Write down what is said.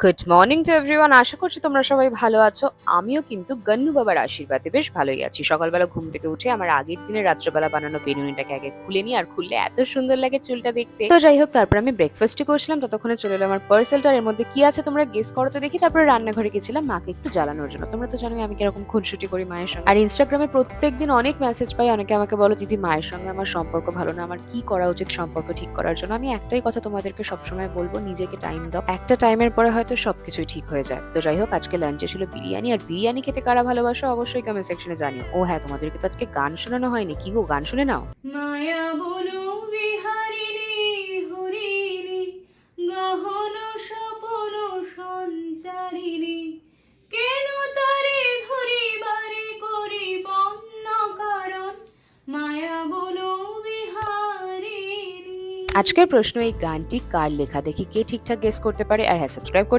Good morning to everyone. আশা করছি তোমরা সবাই ভালো আছো। আমিও কিন্তু গন্নু বাবার আশীর্বাদে বেশ ভালোই আছি। সকালবেলা ঘুম থেকে উঠে আমার আগের দিনের রাত্রেবেলা বানানো বেনুনিটাকে আগে খুলে নিই, আর খুললে এত সুন্দর লাগে চুলটা দেখতে। তো যাই হোক, তারপর আমি ব্রেকফাস্টই করছিলাম, ততক্ষণে চলে এলো আমার পার্সেলটার। এর মধ্যে কি আছে তোমরা গেস করো তো দেখি। তারপরে রান্নাঘরে গেছিলাম মাকে একটু জ্বালানোর জন্য। তোমরা তো জানোই আমি কিরকম খুনসুটি করি মায়ের সঙ্গে। আর ইনস্টাগ্রামে প্রত্যেকদিন অনেক মেসেজ পাই, অনেকে আমাকে বলো দিদি মায়ের সঙ্গে আমার সম্পর্ক ভালো না, আমার কি করা উচিত সম্পর্ক ঠিক করার জন্য। আমি একটাই কথা তোমাদেরকে সবসময় বলবো, নিজেকে টাইম দাও। একটা টাইমের পরে হয়তো সবকিছুই ঠিক হয়ে যায়। তো যাই হোক, আজকে লাঞ্চে ছিল বিরিয়ানি, আর বিরিয়ানি খেতে কারা ভালোবাসো অবশ্যই কমেন্ট সেকশনে জানিও। ও হ্যাঁ, তোমাদেরকে তো আজকে গান শোনানো হয়নি। কি গো, গান শুনে নাও। মায়া বলো বিহারিণী হরিণী গহন স্বপন সঞ্চারিণী, কেন তারে ধরিবারে করি বন্য কারণ, মায়া বলো বিহারিণী। আজকের প্রশ্ন, এই গানটি কার লেখা? দেখি কে ঠিকঠাক গেস করতে পারে। আর হ্যাঁ, সাবস্ক্রাইব করতে